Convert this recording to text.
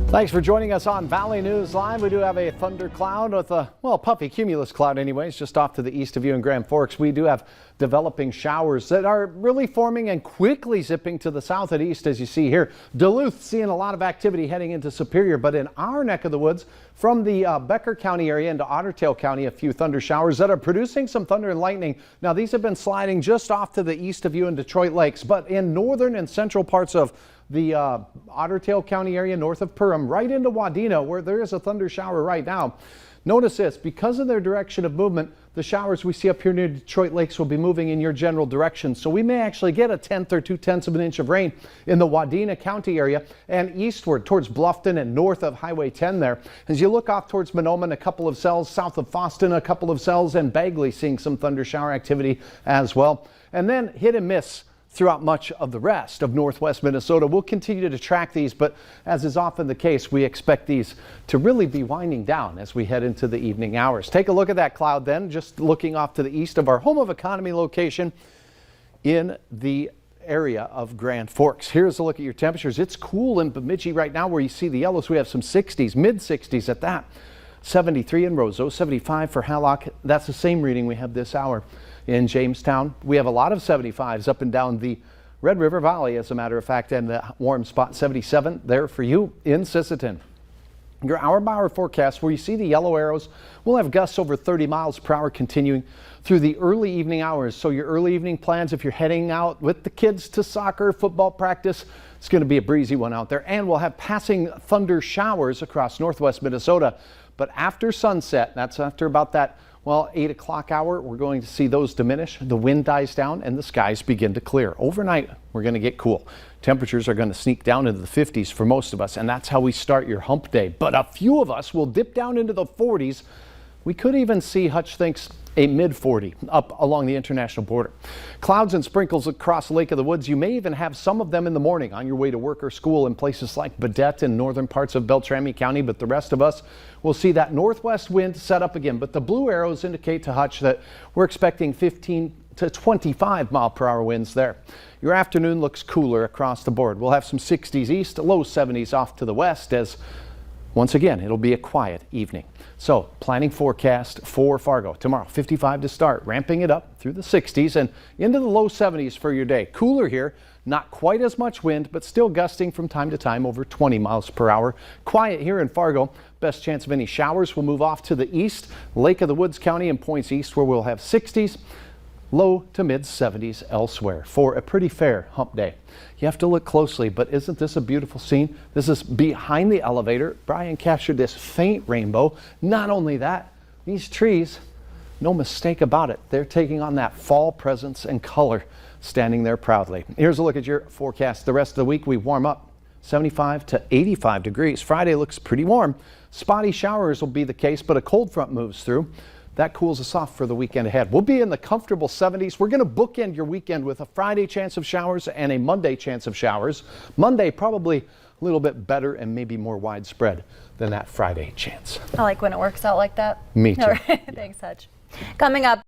Thanks for joining us on Valley News Live. We do have a thundercloud with a, puffy cumulus cloud anyways, just off to the east of you in Grand Forks. We do have developing showers that are really forming and quickly zipping to the south and east, as you see here. Duluth seeing a lot of activity heading into Superior, but in our neck of the woods, from the Becker County area into Otter Tail County, a few thunder showers that are producing some thunder and lightning. Now, these have been sliding just off to the east of you in Detroit Lakes, but in northern and central parts of the Otter Tail County area north of Perham, right into Wadena, where there is a thunder shower right now. Notice this, because of their direction of movement, the showers we see up here near Detroit Lakes will be moving in your general direction. So we may actually get a 1/10 or 2/10 of an inch of rain in the Wadena County area and eastward towards Bluffton and north of Highway 10 there. As you look off towards Monoman, a couple of cells, south of Foston, a couple of cells, and Bagley seeing some thunder shower activity as well. And then hit and miss throughout much of the rest of northwest Minnesota. We'll continue to track these, but as is often the case, we expect these to really be winding down as we head into the evening hours. Take a look at that cloud then, just looking off to the east of our home of economy location in the area of Grand Forks. Here's a look at your temperatures. It's cool in Bemidji right now where you see the yellows. We have some 60s, mid 60s at that. 73 in Roseau, 75 for Hallock. That's the same reading we have this hour in Jamestown. We have a lot of 75s up and down the Red River Valley, as a matter of fact, and the warm spot 77 there for you in Sisseton. Your hour-by-hour forecast, where you see the yellow arrows, we'll have gusts over 30 miles per hour continuing through the early evening hours. So your early evening plans, if you're heading out with the kids to soccer, football practice, it's going to be a breezy one out there. And we'll have passing thunder showers across northwest Minnesota. But after sunset, that's after about that 8 o'clock hour, we're going to see those diminish. The wind dies down and the skies begin to clear. Overnight, we're going to get cool. Temperatures are going to sneak down into the 50s for most of us, and that's how we start your hump day. But a few of us will dip down into the 40s. We could even see, Hutch thinks, a mid-40 up along the international border. Clouds and sprinkles across Lake of the Woods. You may even have some of them in the morning on your way to work or school in places like Badette and northern parts of Beltrami County, but the rest of us will see that northwest wind set up again. But the blue arrows indicate to Hutch that we're expecting 15 to 25 mile per hour winds there. Your afternoon looks cooler across the board. We'll have some 60s east, low 70s off to the west, as once again, it'll be a quiet evening. So, planning forecast for Fargo. Tomorrow, 55 to start, ramping it up through the 60s and into the low 70s for your day. Cooler here, not quite as much wind, but still gusting from time to time over 20 miles per hour. Quiet here in Fargo. Best chance of any showers will move off to the east, Lake of the Woods County and points east, where we'll have 60s. Low to mid 70s elsewhere for a pretty fair hump day. You have to look closely, but isn't this a beautiful scene? This is behind the elevator. Brian captured this faint rainbow. Not only that, these trees, no mistake about it, they're taking on that fall presence and color, standing there proudly. Here's a look at your forecast. The rest of the week we warm up 75 to 85 degrees. Friday looks pretty warm. Spotty showers will be the case, but a cold front moves through. That cools us off for the weekend ahead. We'll be in the comfortable 70s. We're going to bookend your weekend with a Friday chance of showers and a Monday chance of showers. Monday probably a little bit better and maybe more widespread than that Friday chance. I like when it works out like that. Me too. All right. Thanks, Hutch. Coming up.